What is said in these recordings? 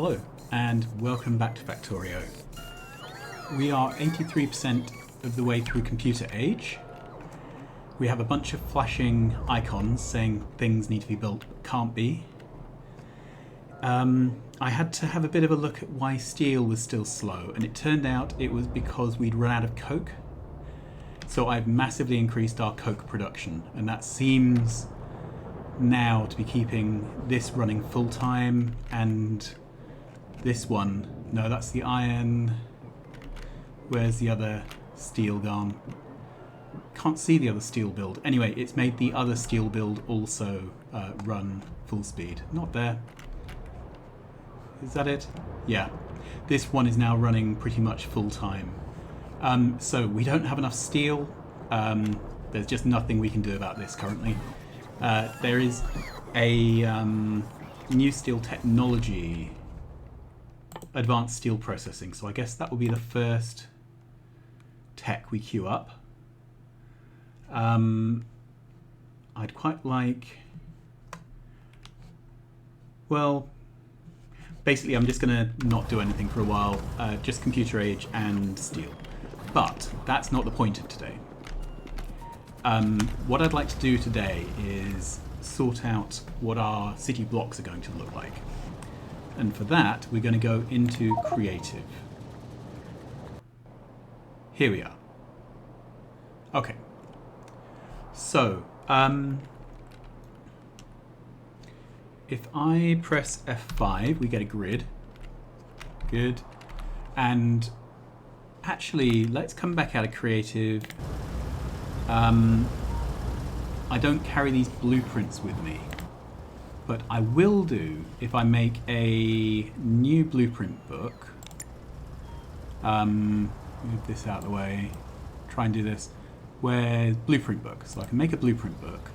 Hello and welcome back to Factorio. We are 83% of the way through computer age. We have a bunch of flashing icons saying things need to be built but can't be. I had to have a bit of a look at why steel was still slow, and it turned out it was because we'd run out of coke. So I've massively increased our coke production, and that seems now to be keeping this running full time, and this one, no, that's the iron. Where's the other steel gone? Can't see the other steel build. Anyway, it's made the other steel build also run full speed. Not there. Is that it? Yeah. This one is now running pretty much full time. So we don't have enough steel. There's just nothing we can do about this currently. There is a new steel technology, advanced steel processing, so I guess that will be the first tech we queue up. I'd quite like, well, basically I'm just going to not do anything for a while, just computer age and steel. But that's not the point of today. What I'd like to do today is sort out what our city blocks are going to look like. And for that, we're going to go into creative. Here we are. Okay. So, if I press F5, we get a grid. Good. And actually, let's come back out of creative. I don't carry these blueprints with me, but I will do if I make a new blueprint book. Move this out of the way. Try and do this. Where's blueprint book? So I can make a blueprint book.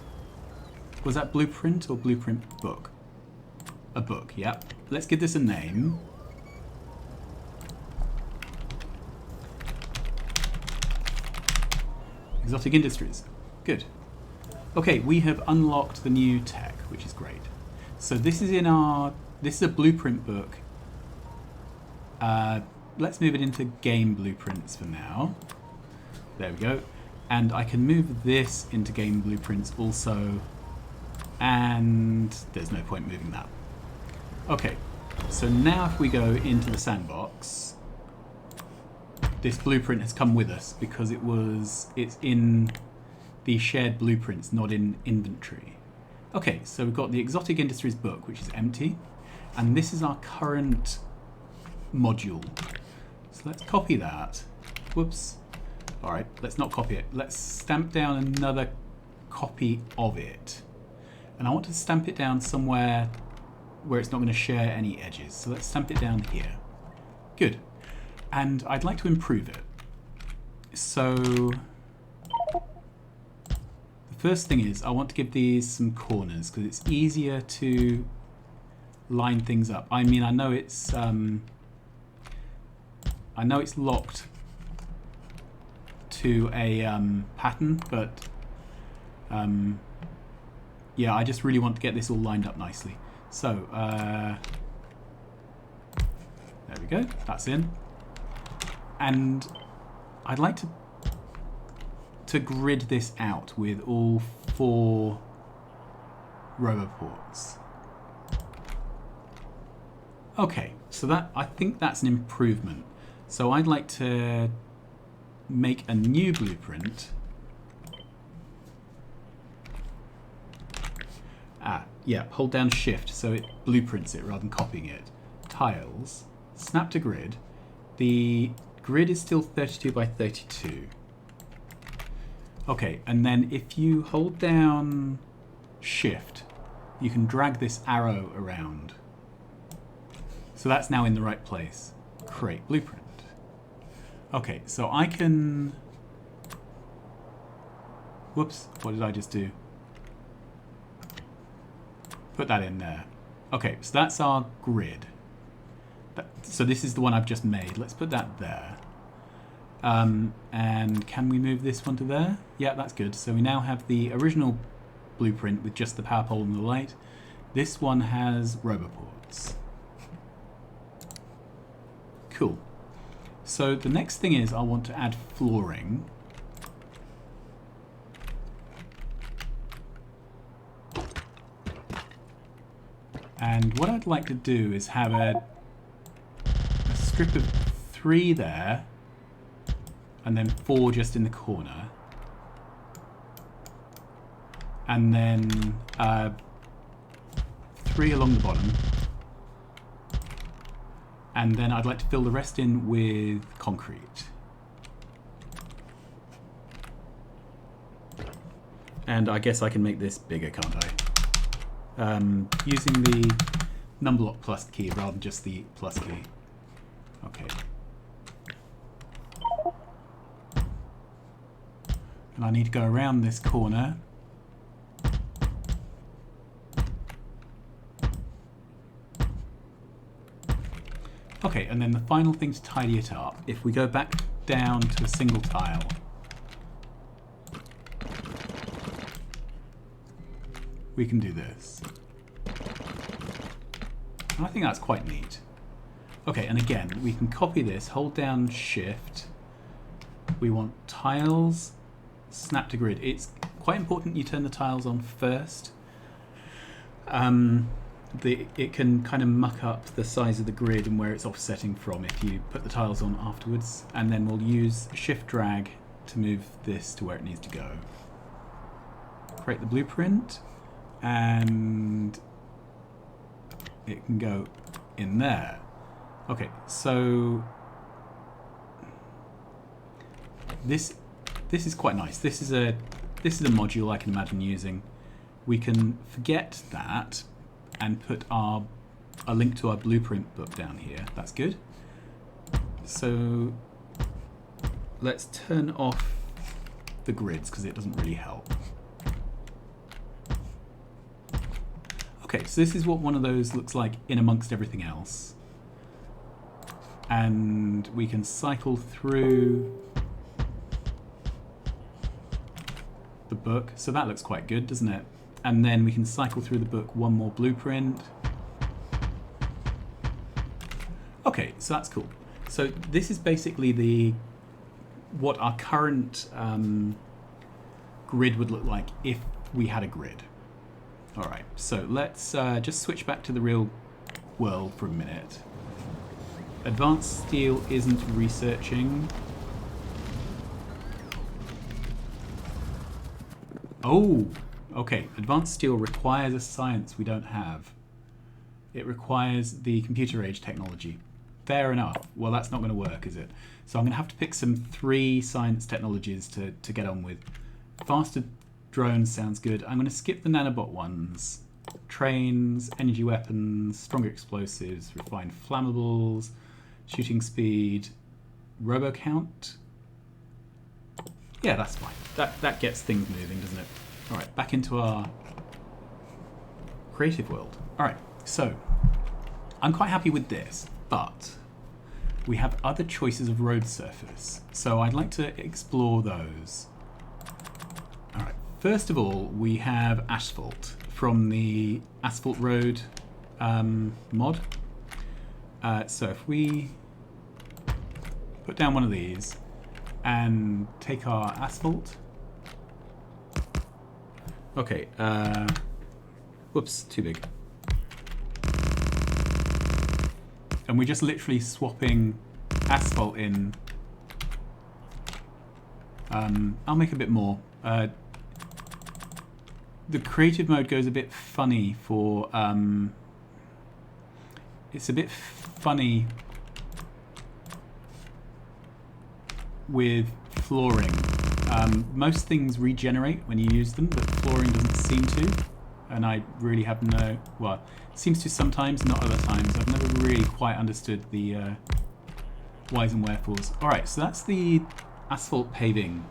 Was that blueprint or blueprint book? A book, yep. Let's give this a name. Exotic Industries. Good. Okay, we have unlocked the new tech, which is great. So this is in our, this is a blueprint book. Let's move it into game blueprints for now. There we go. And I can move this into game blueprints also. And there's no point moving that. Okay, so now if we go into the sandbox, this blueprint has come with us because it's in the shared blueprints, not in inventory. Okay, so we've got the Exotic Industries book, which is empty, and this is our current module. So let's copy that. Whoops. All right, let's not copy it. Let's stamp down another copy of it. And I want to stamp it down somewhere where it's not going to share any edges. So let's stamp it down here. Good. And I'd like to improve it. So the first thing is I want to give these some corners because it's easier to line things up. I mean, I know it's locked to a pattern, but yeah, I just really want to get this all lined up nicely. So there we go. That's in. And I'd like to grid this out with all 4 roboports. Okay, so that, I think that's an improvement. So I'd like to make a new blueprint. Yeah, hold down shift so it blueprints it rather than copying it. Tiles, snap to grid. The grid is still 32 by 32. Okay, and then if you hold down shift, you can drag this arrow around. So that's now in the right place. Create blueprint. Okay, so I can... Whoops, what did I just do? Put that in there. Okay, so that's our grid. So this is the one I've just made. Let's put that there. And can we move this one to there? Yeah, that's good. So we now have the original blueprint with just the power pole and the light. This one has roboports. cool. So the next thing is I want to add flooring. And what I'd like to do is have a strip of 3 there, and then 4 just in the corner. And then 3 along the bottom. And then I'd like to fill the rest in with concrete. And I guess I can make this bigger, can't I? Using the number plus key rather than just the plus key. Okay. And I need to go around this corner. Okay, and then the final thing to tidy it up, if we go back down to a single tile, we can do this. And I think that's quite neat. Okay, and again, we can copy this, hold down Shift. We want tiles, snap to grid. It's quite important you turn the tiles on first. It can kind of muck up the size of the grid and where it's offsetting from if you put the tiles on afterwards. And then we'll use Shift drag to move this to where it needs to go. Create the blueprint, and it can go in there. Okay, so this is quite nice. This is a module I can imagine using. We can forget that and put a link to our blueprint book down here. That's good. So let's turn off the grids because it doesn't really help. Okay, so this is what one of those looks like in amongst everything else. And we can cycle through the book. So that looks quite good, doesn't it? And then we can cycle through the book, one more blueprint. Okay, so that's cool. So this is basically what our current grid would look like if we had a grid. All right, so let's just switch back to the real world for a minute. Advanced Steel isn't researching. Oh, okay. Advanced Steel requires a science we don't have. It requires the computer age technology. Fair enough. Well, that's not going to work, is it? So I'm going to have to pick some 3 science technologies to get on with. Faster drones sounds good. I'm going to skip the nanobot ones. Trains, energy weapons, stronger explosives, refined flammables, shooting speed, robo count. Yeah, that's fine. That gets things moving, doesn't it? All right, back into our creative world. All right, so I'm quite happy with this, but we have other choices of road surface. So I'd like to explore those. All right, first of all, we have asphalt from the asphalt road mod. So if we put down one of these and take our asphalt. Okay, whoops, too big. And we're just literally swapping asphalt in. I'll make a bit more. The creative mode goes a bit funny for, it's a bit funny with flooring. Most things regenerate when you use them, but flooring doesn't seem to. And I really have no, well, it seems to sometimes, not other times. I've never really quite understood the whys and wherefores. All right, so that's the asphalt paving.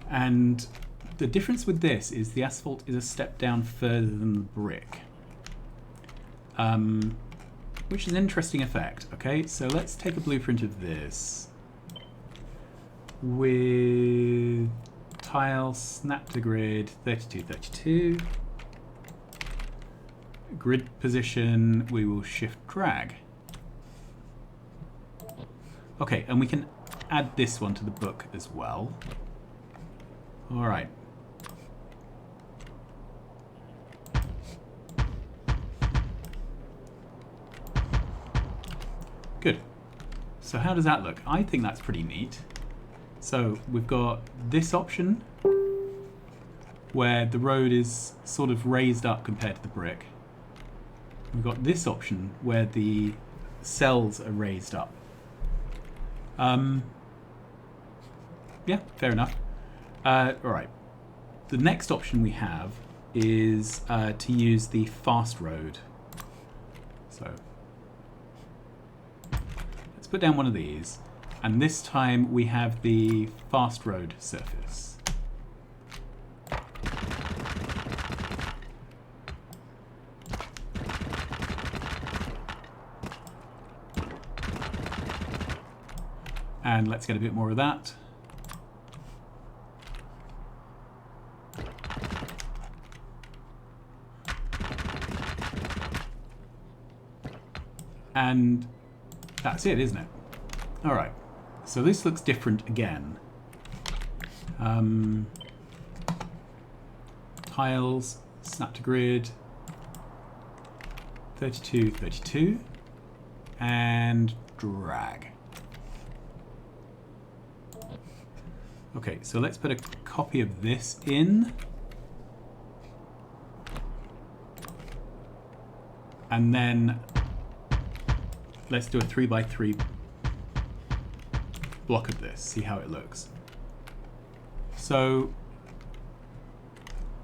And the difference with this is the asphalt is a step down further than the brick. Which is an interesting effect. Okay, so let's take a blueprint of this. With tile snap to grid 3232. Grid position, we will shift drag. Okay, and we can add this one to the book as well. All right. Good. So how does that look? I think that's pretty neat. So we've got this option where the road is sort of raised up compared to the brick. We've got this option where the cells are raised up. Yeah, fair enough. All right. The next option we have is to use the fast road. So let's put down one of these, and this time we have the fast road surface. And let's get a bit more of that. And that's it, isn't it? All right. So this looks different again. Tiles, snap to grid, 32, 32, and drag. Okay, so let's put a copy of this in. And then let's do a 3x3 block of this, see how it looks. So,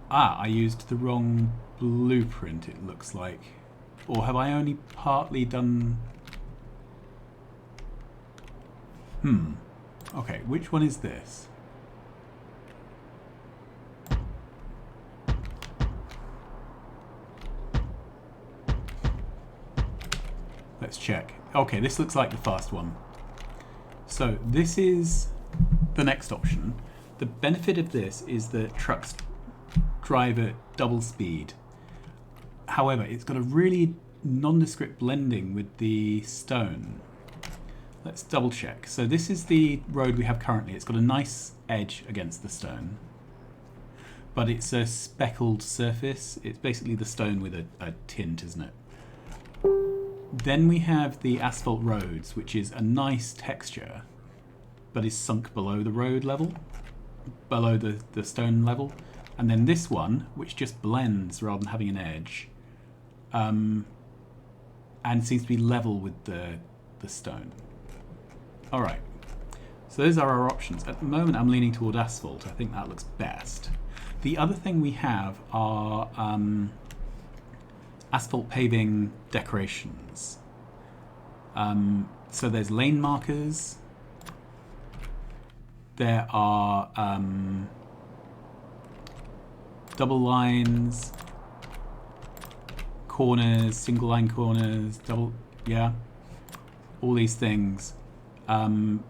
I used the wrong blueprint, it looks like. Or have I only partly done... Okay, which one is this? Let's check. Okay, this looks like the fast one. So this is the next option. The benefit of this is that trucks drive at double speed. However, it's got a really nondescript blending with the stone. Let's double check. So this is the road we have currently. It's got a nice edge against the stone, but it's a speckled surface. It's basically the stone with a tint, isn't it? Then we have the asphalt roads, which is a nice texture, but is sunk below the road level, below the stone level. And then this one, which just blends rather than having an edge, and seems to be level with the stone. All right, so those are our options. At the moment, I'm leaning toward asphalt. I think that looks best. The other thing we have are asphalt paving decorations. So there's lane markers. There are double lines, corners, single line corners, double, yeah, all these things. Even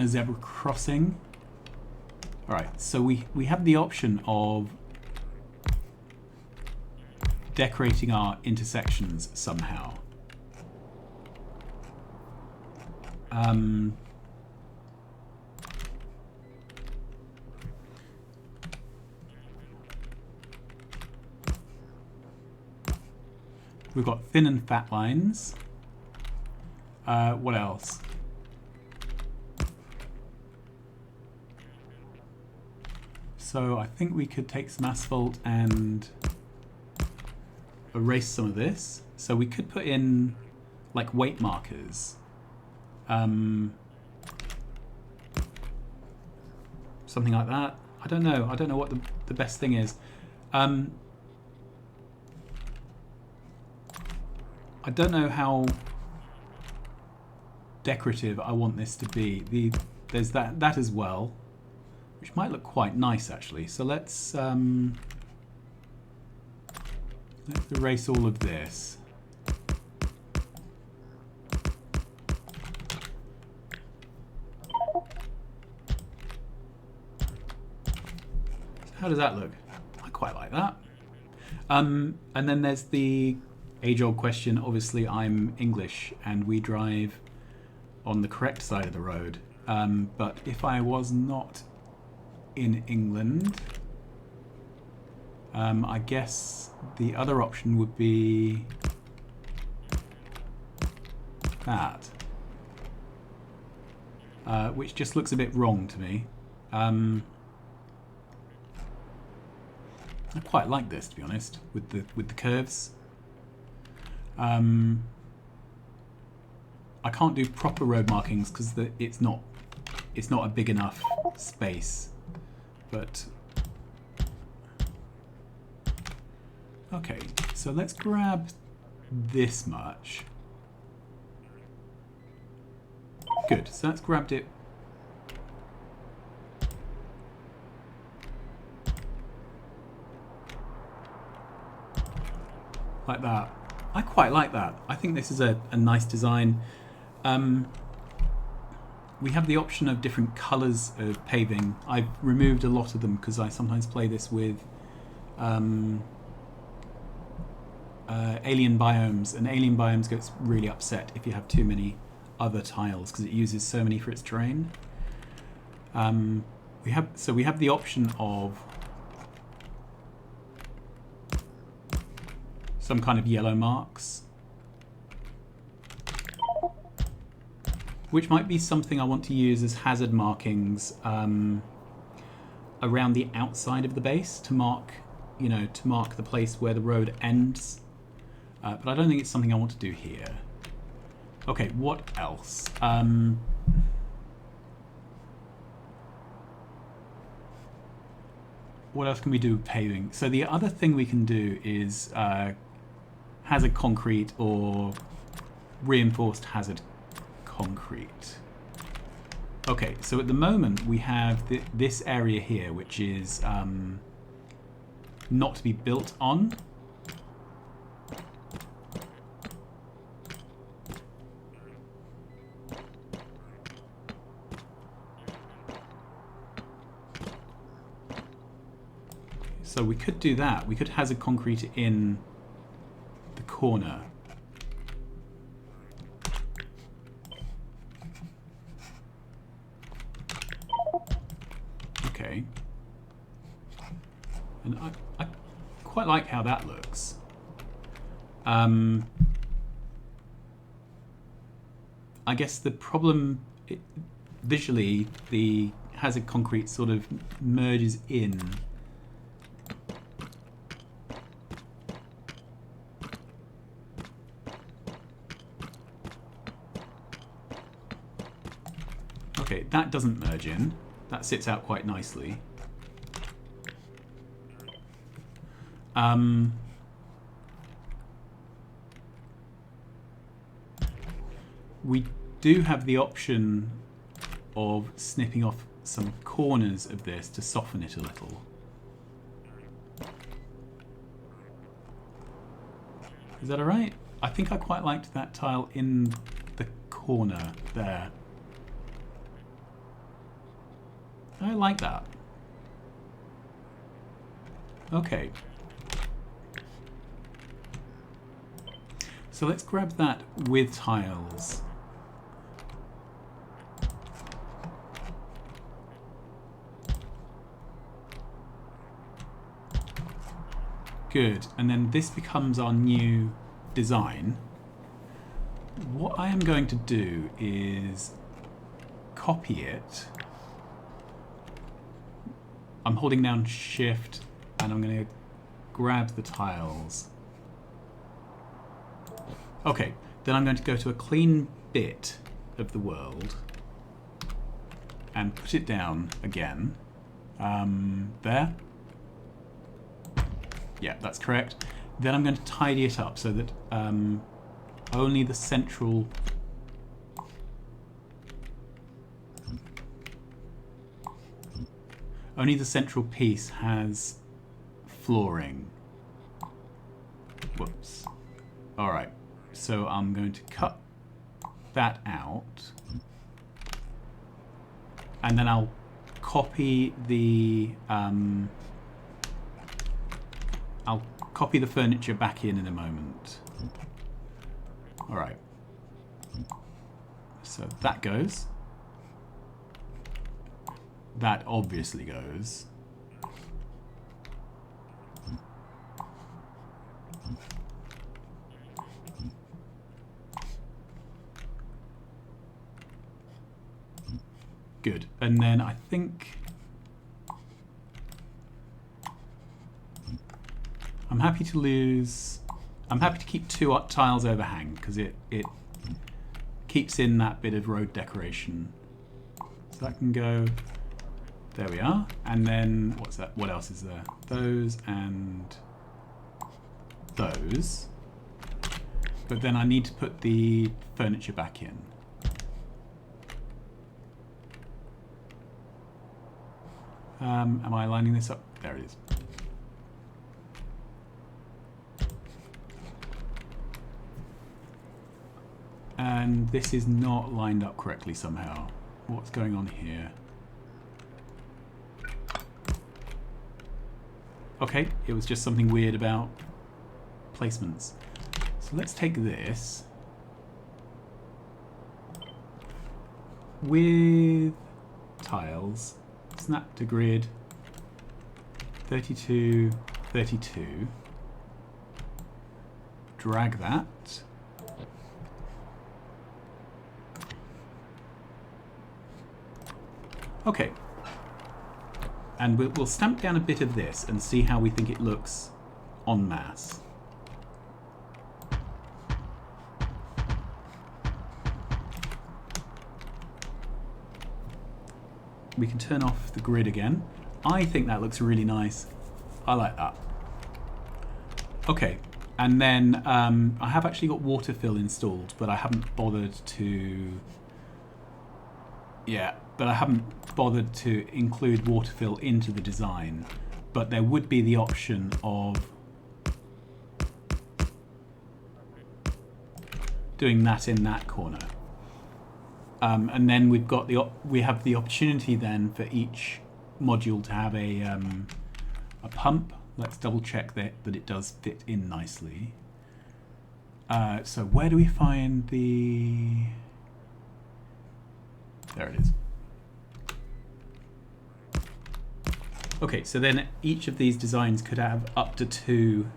a zebra crossing. All right, so we have the option of decorating our intersections somehow. We've got thin and fat lines. What else? So I think we could take some asphalt and erase some of this. So we could put in like weight markers. Something like that. I don't know. I don't know what the best thing is. I don't know how decorative I want this to be. There's that as well, which might look quite nice actually. So let's erase all of this. How does that look? I quite like that. And then there's the age-old question. Obviously, I'm English, and we drive on the correct side of the road. But if I was not in England, I guess the other option would be that, which just looks a bit wrong to me. I quite like this, to be honest, with the curves. I can't do proper road markings because it's not a big enough space. But okay, so let's grab this much. Good, so that's grabbed it. Like that. I quite like that. I think this is a nice design. We have the option of different colours of paving. I've removed a lot of them because I sometimes play this with alien biomes, and alien biomes gets really upset if you have too many other tiles because it uses so many for its terrain. We have the option of some kind of yellow marks, which might be something I want to use as hazard markings around the outside of the base to mark, to mark the place where the road ends. But I don't think it's something I want to do here. Okay, what else? What else can we do with paving? So the other thing we can do is hazard concrete or reinforced hazard concrete. Okay, so at the moment we have this area here, which is not to be built on. So we could do that. We could hazard concrete in the corner. Okay. And I quite like how that looks. I guess the problem, visually, the hazard concrete sort of merges in. Okay, that doesn't merge in. That sits out quite nicely. We do have the option of snipping off some corners of this to soften it a little. Is that alright? I think I quite liked that tile in the corner there. I like that. Okay. So let's grab that with tiles. Good. And then this becomes our new design. What I am going to do is copy it. I'm holding down Shift and I'm going to grab the tiles. Okay, then I'm going to go to a clean bit of the world and put it down again. There. Yeah, that's correct. Then I'm going to tidy it up so that only the central piece has flooring. Whoops. All right. So I'm going to cut that out, and then I'll copy the furniture back in a moment. All right. So that goes. That obviously goes. Good. And then I think I'm happy to keep 2 tiles overhang because it keeps in that bit of road decoration. So that can go, there we are. And then what's that? What else is there? Those and those. But then I need to put the furniture back in. Am I lining this up? There it is. And this is not lined up correctly somehow. What's going on here? Okay, it was just something weird about placements. So let's take this with tiles, snap to grid, 32, 32, drag that. Okay, and we'll stamp down a bit of this and see how we think it looks en masse. We can turn off the grid again. I think that looks really nice. I like that. Okay, and then I have actually got water fill installed, but I haven't bothered to... Yeah, but I haven't bothered to include water fill into the design. But there would be the option of doing that in that corner. And then we have the opportunity then for each module to have a pump. Let's double check that it does fit in nicely. So where do we find the... There it is. Okay, so then each of these designs could have up to 2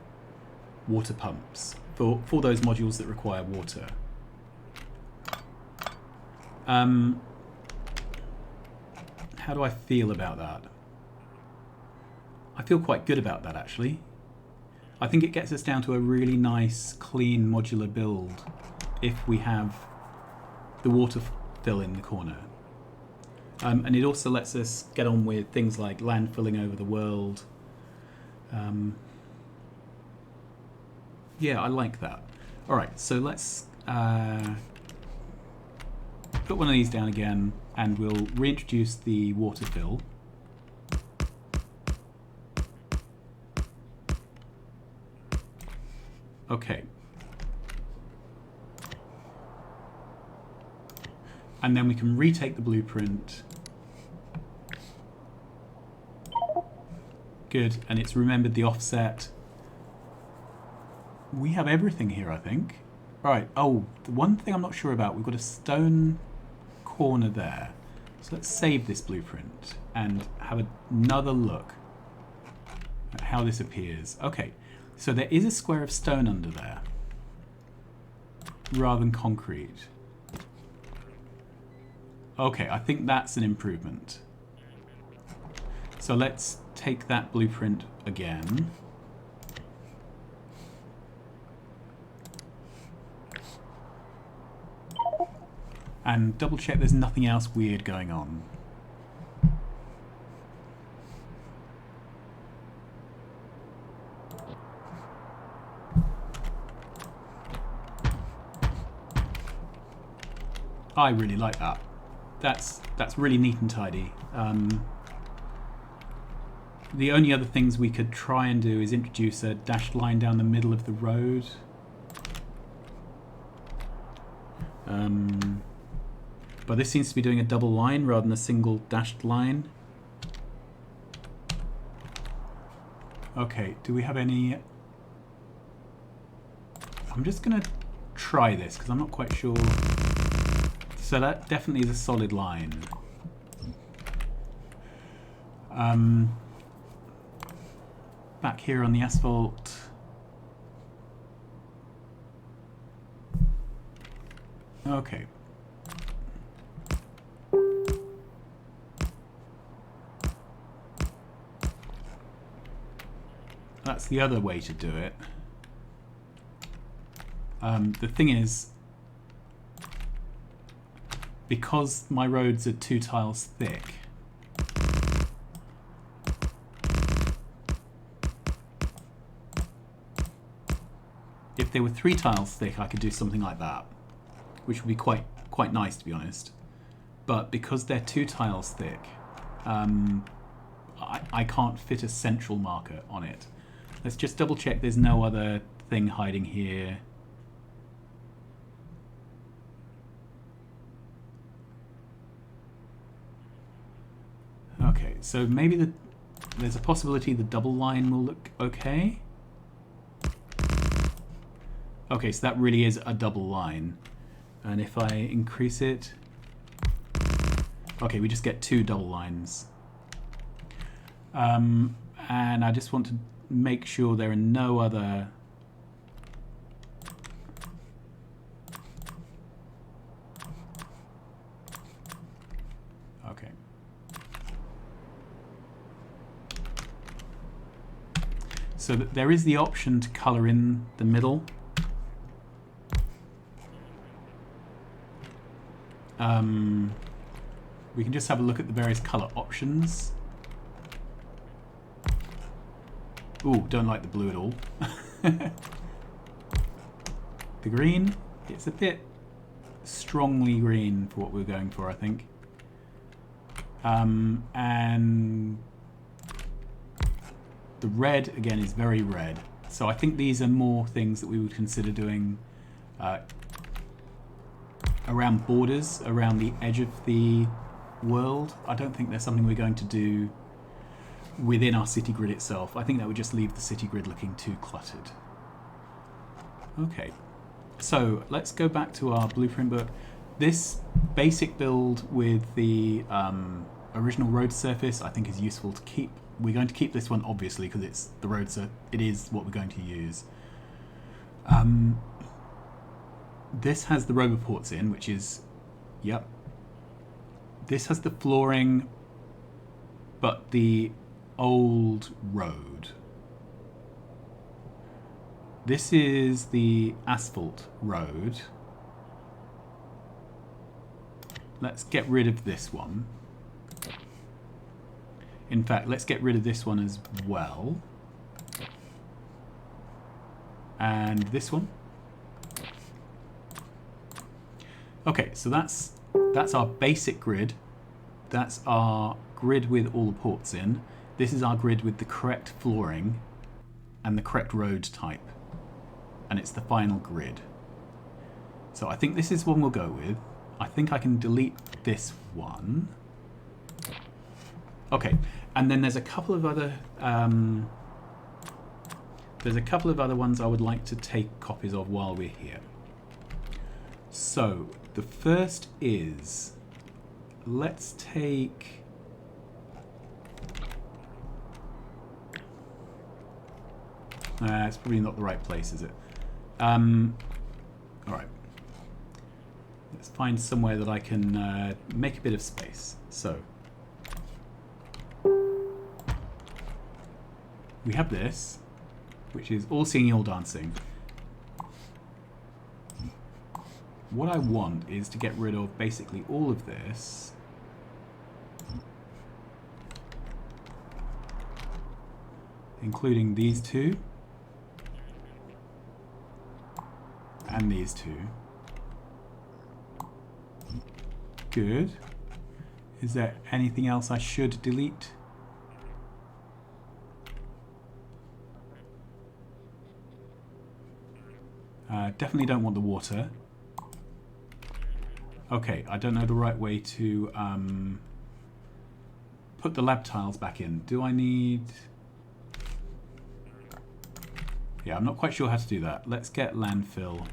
water pumps for those modules that require water. How do I feel about that? I feel quite good about that, actually. I think it gets us down to a really nice, clean modular build if we have the water fill in the corner. And it also lets us get on with things like land filling over the world. Yeah, I like that. All right, so let's put one of these down again, and we'll reintroduce the water fill. Okay. And then we can retake the blueprint. Good, and it's remembered the offset. We have everything here, I think. Right, oh, the one thing I'm not sure about, we've got a stone corner there. So let's save this blueprint and have another look at how this appears. Okay, so there is a square of stone under there, rather than concrete. Okay, I think that's an improvement. So let's take that blueprint again. And double check there's nothing else weird going on. I really like that. That's really neat and tidy. The only other things we could try and do is introduce a dashed line down the middle of the road. But this seems to be doing a double line rather than a single dashed line. Okay, do we have any... I'm just going to try this because I'm not quite sure. So that definitely is a solid line. Back here on the asphalt. Okay. That's the other way to do it. The thing is, because my roads are 2 tiles thick, if they were 3 tiles thick, I could do something like that, which would be quite nice, to be honest. But because they're 2 tiles thick, I can't fit a central marker on it. Let's just double check there's no other thing hiding here. Okay, so maybe there's a possibility the double line will look okay. Okay, so that really is a double line. And if I increase it... Okay, we just get 2 double lines. And I just want to make sure there are no other... Okay. So there is the option to colour in the middle. We can just have a look at the various colour options. Ooh, don't like the blue at all. The green, it's a bit strongly green for what we're going for, I think. And the red, again, is very red. So I think these are more things that we would consider doing around borders, around the edge of the world. I don't think there's something we're going to do within our city grid itself. I think that would just leave the city grid looking too cluttered. Okay, so let's go back to our blueprint book. This basic build with the original road surface I think is useful to keep. We're going to keep this one obviously because it's the road, so it is what we're going to use. This has the rover ports in, which is, yep. This has the flooring, but the old road. This is the asphalt road. Let's get rid of this one. In fact, let's get rid of this one as well. And this one. Okay, so that's our basic grid. That's our grid with all the ports in. This is our grid with the correct flooring and the correct road type. And it's the final grid. So I think this is one we'll go with. I think I can delete this one. Okay, and then there's a couple of other ones I would like to take copies of while we're here. So the first is, let's take it's probably not the right place, is it? All right. Let's find somewhere that I can make a bit of space. So we have this, which is all singing, all dancing. What I want is to get rid of basically all of this. Including these two. And these two. Good. Is there anything else I should delete? Definitely don't want the water. Okay, I don't know the right way to put the lab tiles back in. Do I need... Yeah, I'm not quite sure how to do that. Let's get landfill.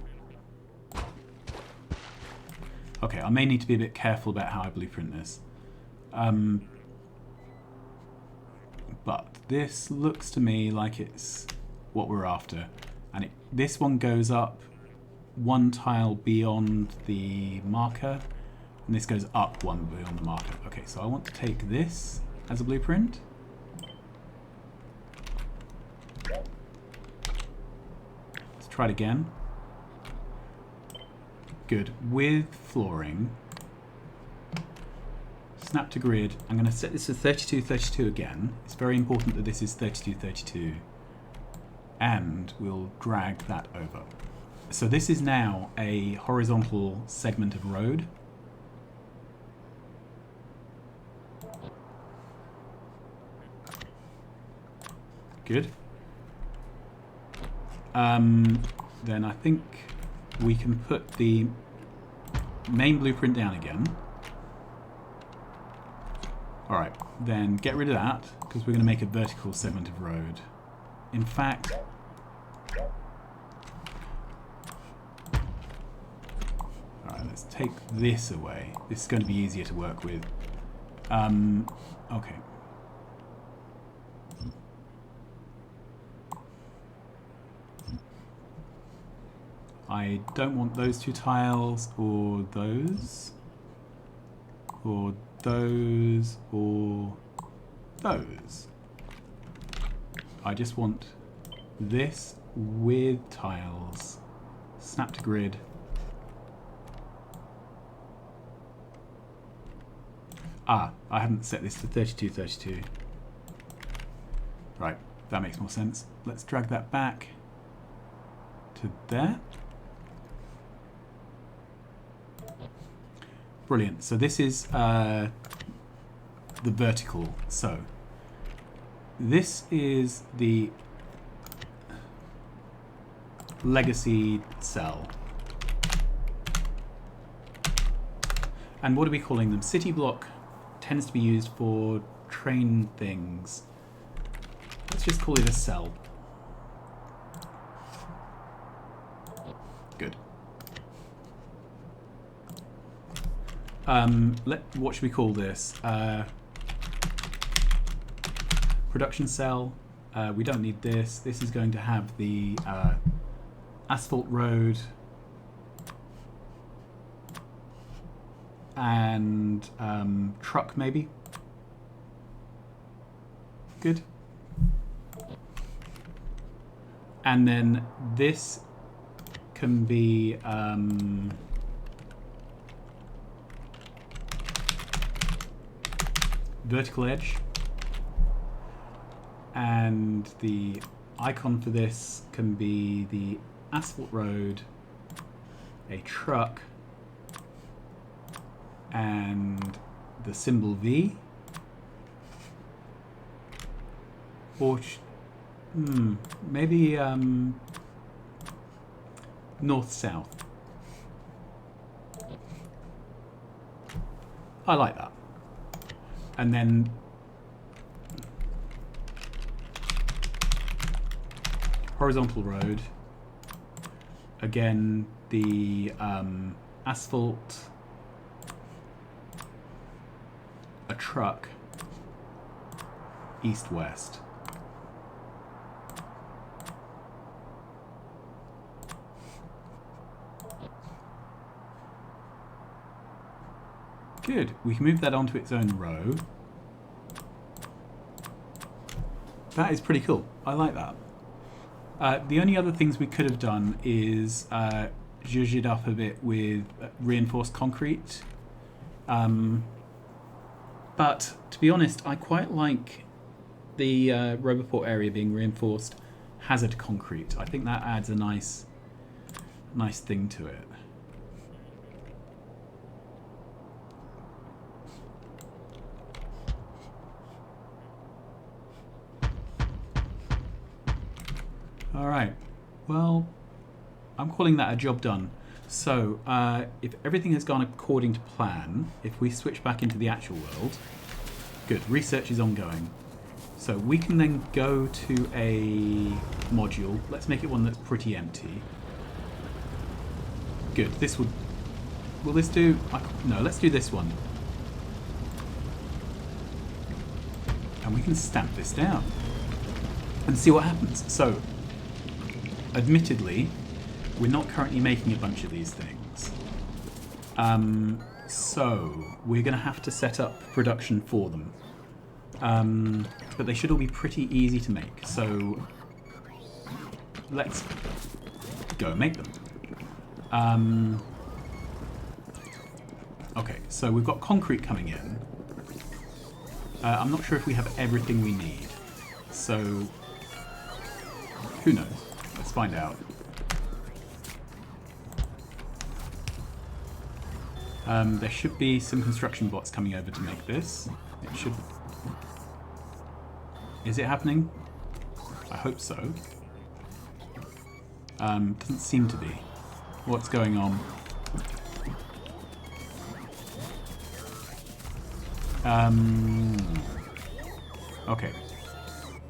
Okay, Okay, I may need to be a bit careful about how I blueprint this. But this looks to me like it's what we're after. And this one goes up one tile beyond the marker, and this goes up one beyond the marker. Okay, so I want to take this as a blueprint. Let's try it again. Good. With flooring, snap to grid. I'm going to set this to 3232 again. It's very important that this is 3232. And we'll drag that over. So this is now a horizontal segment of road. Good. Then I think we can put the main blueprint down again. Alright, then get rid of that, because we're going to make a vertical segment of road. In fact, alright, let's take this away. This is going to be easier to work with. Okay. I don't want those two tiles, or those, or those, or those. I just want this with tiles. Snap to grid. Ah, I haven't set this to 3232. Right, that makes more sense. Let's drag that back to there. Brilliant. So this is the vertical. So this is the legacy cell. And what are we calling them? City block tends to be used for train things. Let's just call it a cell. Good. What should we call this? Production cell. We don't need this. This is going to have the asphalt road and truck maybe. Good. And then this can be vertical edge, and the icon for this can be the asphalt road, a truck, and the symbol V. Or maybe north-south. I like that. And then horizontal road. Again, the asphalt, a truck, east-west. Good. We can move that onto its own row. That is pretty cool. I like that. The only other things we could have done is zhuzh it up a bit with reinforced concrete. But to be honest, I quite like the Roboport area being reinforced hazard concrete. I think that adds a nice thing to it. Alright, well, I'm calling that a job done. So, if everything has gone according to plan, if we switch back into the actual world, good, research is ongoing. So we can then go to a module. Let's make it one that's pretty empty. Good, this would Will this do? No, let's do this one. And we can stamp this down and see what happens. So, admittedly, we're not currently making a bunch of these things. So, we're going to have to set up production for them. But they should all be pretty easy to make. So, let's go and make them. Okay, so we've got concrete coming in. I'm not sure if we have everything we need. So, who knows? Let's find out. There should be some construction bots coming over to make this. It should... Is it happening? I hope so. Doesn't seem to be. What's going on? Okay.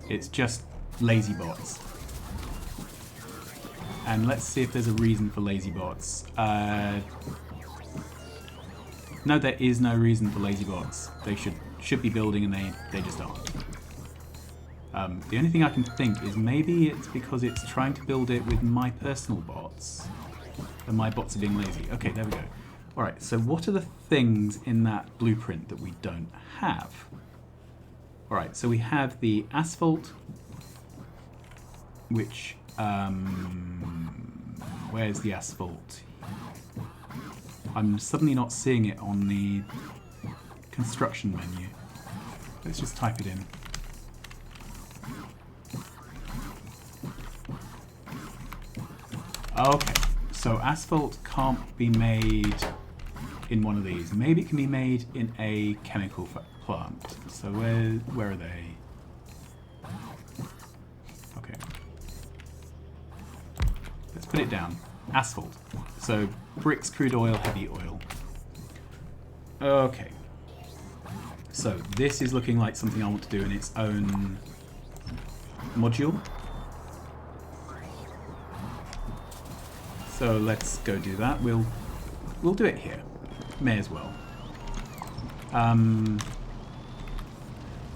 It's just lazy bots. And let's see if there's a reason for lazy bots. No, there is no reason for lazy bots. They should be building and they just aren't. The only thing I can think is maybe it's because it's trying to build it with my personal bots. And my bots are being lazy. Okay, there we go. Alright, so what are the things in that blueprint that we don't have? Alright, so we have the asphalt, which... where's the asphalt? I'm suddenly not seeing it on the construction menu. Let's just type it in. Okay, so asphalt can't be made in one of these. Maybe it can be made in a chemical plant. So where are they? Okay. Let's put it down. Asphalt. So bricks, crude oil, heavy oil. Okay. So this is looking like something I want to do in its own module. So let's go do that. We'll do it here. May as well. And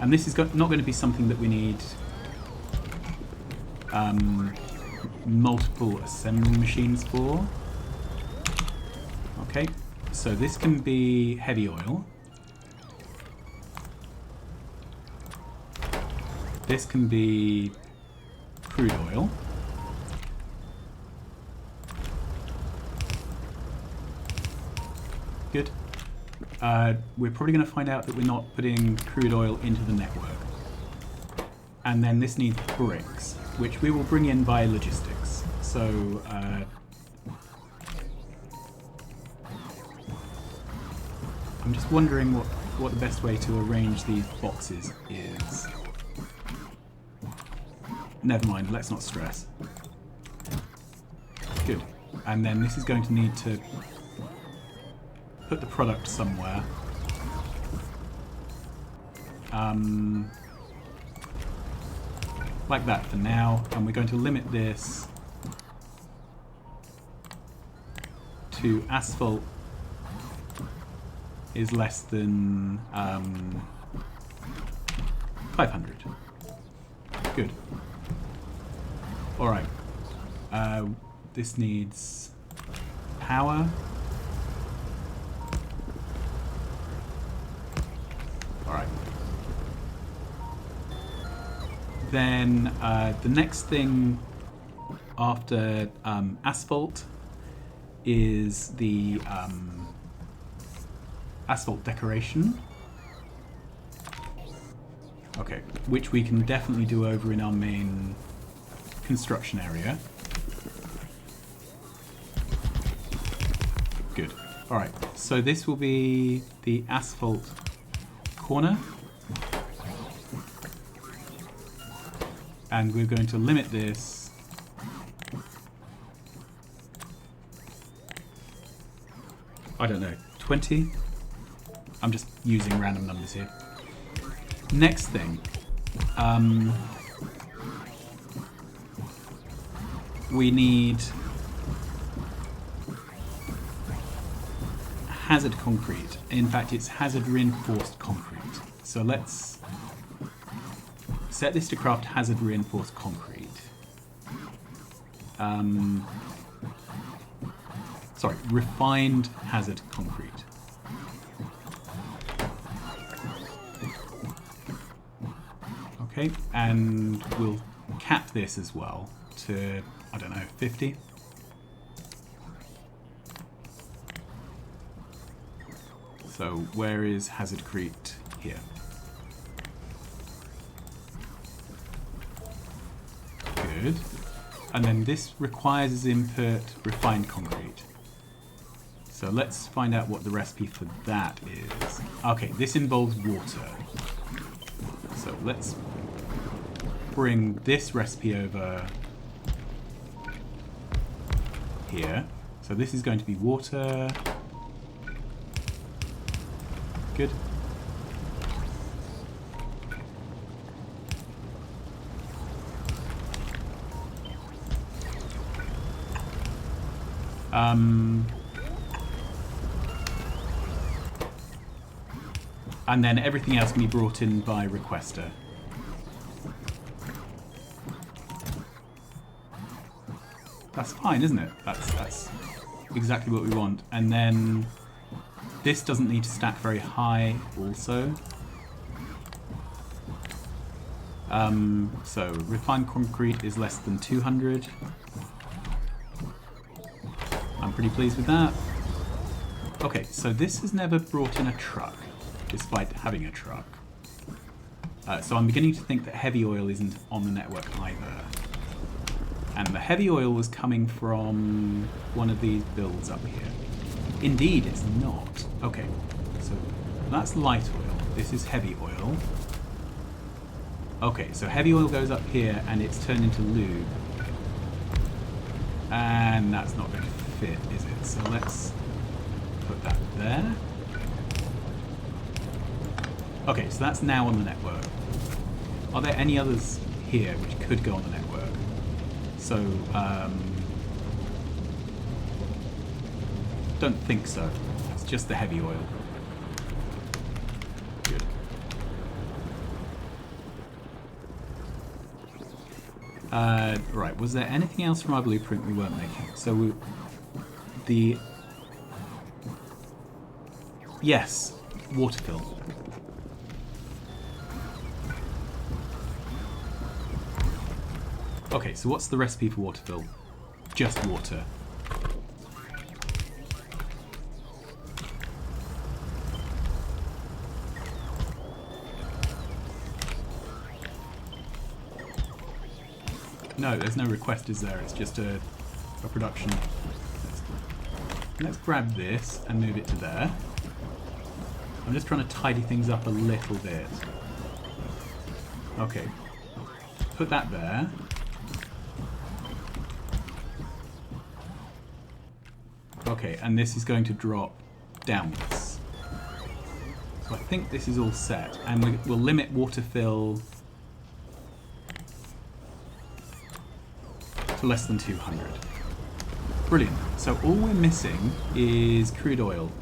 this is not going to be something that we need multiple assembly machines for. Okay, so this can be heavy oil. This can be crude oil. Good. We're probably going to find out that we're not putting crude oil into the network. And then this needs bricks, which we will bring in by logistics. So, I'm just wondering what the best way to arrange these boxes is. Never mind, let's not stress. Good. And then this is going to need to put the product somewhere. Like that for now, and we're going to limit this to asphalt is less than 500. Good. Alright. This needs power. Alright. Then the next thing after asphalt is the asphalt decoration. Okay, which we can definitely do over in our main construction area. Good. Alright, so this will be the asphalt corner. And we're going to limit this I don't know, 20? I'm just using random numbers here. Next thing. We need hazard concrete. In fact, it's hazard reinforced concrete. So let's set this to craft hazard reinforced concrete. Sorry, refined hazard concrete. Okay, and we'll cap this as well to, I don't know, 50. So where is hazardcrete? Here. Good. And then this requires as input refined concrete. So let's find out what the recipe for that is. Okay, this involves water. So let's bring this recipe over here. So this is going to be water. Good. And then everything else can be brought in by requester. That's fine, isn't it? That's exactly what we want. And then this doesn't need to stack very high also. So refined concrete is less than 200. I'm pretty pleased with that. Okay, so this has never brought in a truck, despite having a truck. So I'm beginning to think that heavy oil isn't on the network either. And the heavy oil was coming from one of these builds up here. Indeed, it's not. Okay, so that's light oil. This is heavy oil. Okay, so heavy oil goes up here and it's turned into lube. And that's not going to fit, is it? So let's put that there. Okay, so that's now on the network. Are there any others here which could go on the network? So, don't think so. It's just the heavy oil. Good. Right, was there anything else from our blueprint we weren't making? So yes, water fill. Okay, so what's the recipe for water fill? Just water. No, there's no request, is there? It's just a production. Let's grab this and move it to there. I'm just trying to tidy things up a little bit. Okay. Put that there. Okay, and this is going to drop downwards. So I think this is all set. And we'll limit water fill to less than 200. Brilliant. So all we're missing is crude oil.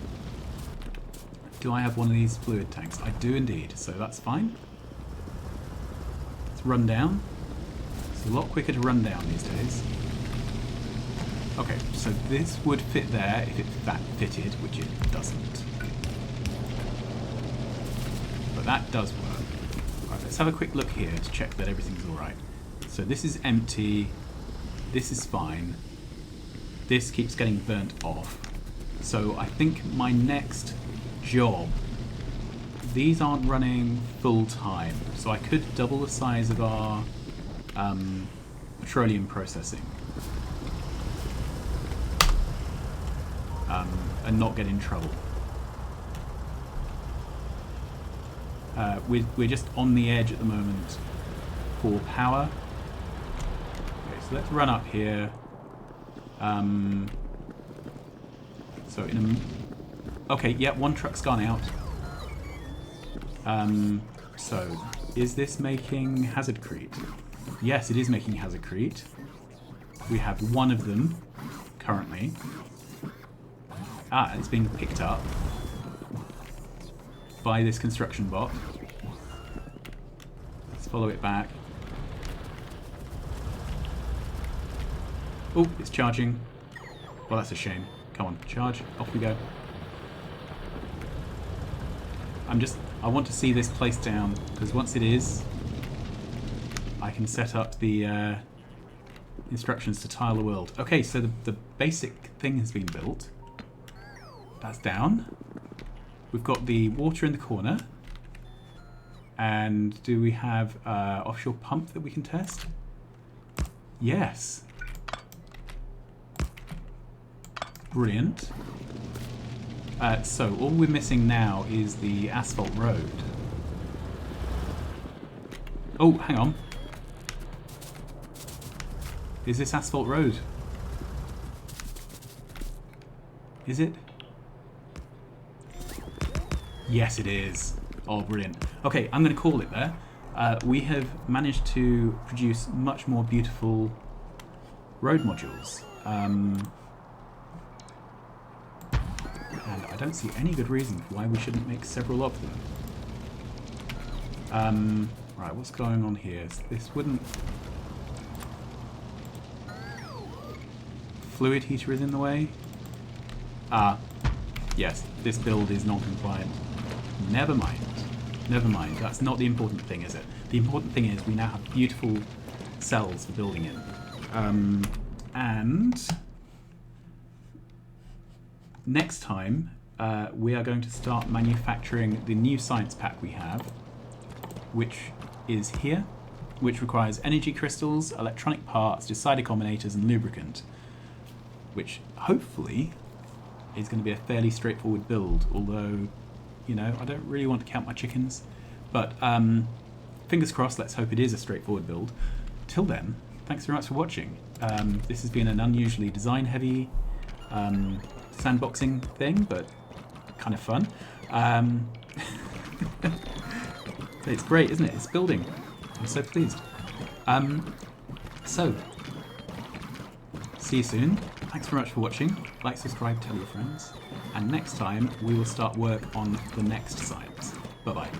Do I have one of these fluid tanks? I do indeed, so that's fine. Let's run down. It's a lot quicker to run down these days. Okay, so this would fit there if it fitted, which it doesn't. But that does work. Right, let's have a quick look here to check that everything's alright. So this is empty. This is fine. This keeps getting burnt off. So I think my next job, these aren't running full time. So I could double the size of our petroleum processing. And not get in trouble. We're just on the edge at the moment for power. Okay, so let's run up here. So okay, yeah, one truck's gone out. So is this making hazardcrete? Yes, it is making hazardcrete. We have one of them currently. Ah, it's being picked up by this construction bot. Let's follow it back. Oh, it's charging. Well, that's a shame. Come on, charge. Off we go. I want to see this placed down, because once it is, I can set up the instructions to tile the world. Okay, so the basic thing has been built. That's down. We've got the water in the corner. And do we have offshore pump that we can test? Yes. Brilliant. So all we're missing now is the asphalt road. Oh, hang on. Is this asphalt road? Is it? Yes, it is. Oh, brilliant. Okay, I'm going to call it there. We have managed to produce much more beautiful road modules. And I don't see any good reason why we shouldn't make several of them. Right, what's going on here? This wouldn't... Fluid heater is in the way? Ah, yes, this build is non-compliant. Never mind. Never mind. That's not the important thing, is it? The important thing is we now have beautiful cells for building in. And next time, we are going to start manufacturing the new science pack we have, which is here, which requires energy crystals, electronic parts, decider combinators, and lubricant, which hopefully is going to be a fairly straightforward build, although, you know, I don't really want to count my chickens. But fingers crossed, let's hope it is a straightforward build. Till then, thanks very much for watching. This has been an unusually design-heavy sandboxing thing, but kind of fun. It's great, isn't it? It's building. I'm so pleased. So, see you soon. Thanks very much for watching. Like, subscribe, tell your friends. And next time, we will start work on the next science. Bye-bye.